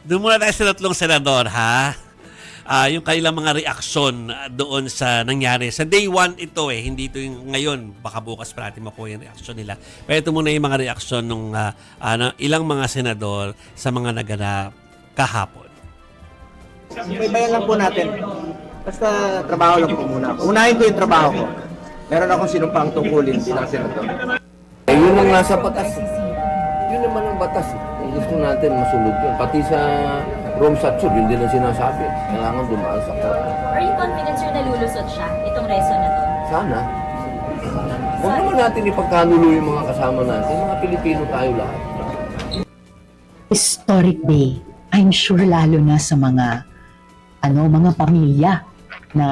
Doon muna tayo sa tatlong senador, ha? Yung kanilang mga reaksyon doon sa nangyari. Sa day one ito hindi ito yung ngayon. Baka bukas pa natin makuha yung reaksyon nila. Pero ito muna yung mga reaksyon ng ilang mga senador sa mga naganap kahapon. Ibayan lang po natin. Basta trabaho lang po muna. Unahin ko yung trabaho ko. Meron akong sinumpang tungkulin bilang senador. Yun ang nasa batas. Yun naman ang batas. Gusto natin masunod yun. Pati sa Rome Statute, yun din ang sinasabi. Kailangan dumaan sa korte. Are you confident sir na lulusot siya, itong reso na to? Sana. Huwag naman natin ipagkanulo yung mga kasama natin. Mga Pilipino tayo lahat. Historic day. I'm sure lalo na sa mga mga pamilya na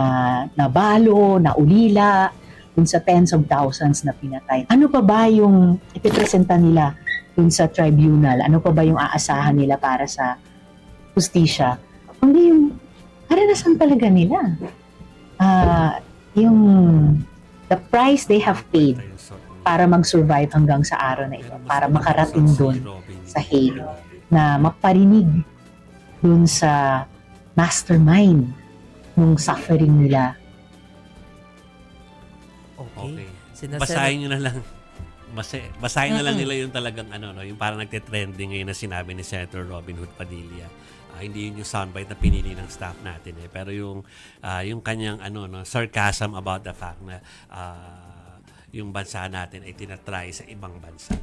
nabalo, naulila, dun sa tens of thousands na pinatay. Ano pa ba yung ipipresenta nila dun sa tribunal? Ano pa ba yung aasahan nila para sa justisya? Kundi yung karanasan talaga nila. Yung the price they have paid para mag-survive hanggang sa araw na ito, para makarating dun sa Hague, na maparinig dun sa mastermind nung suffering nila. Okay. Basahin nyo na lang. Basahin na lang nila yung talagang yung parang nagte-trending ngayon na sinabi ni Senator Robin Hood Padilla. Hindi yun yung soundbite na pinili ng staff natin pero yung kanyang sarcasm about the fact na yung bansa natin ay tinatry sa ibang bansa.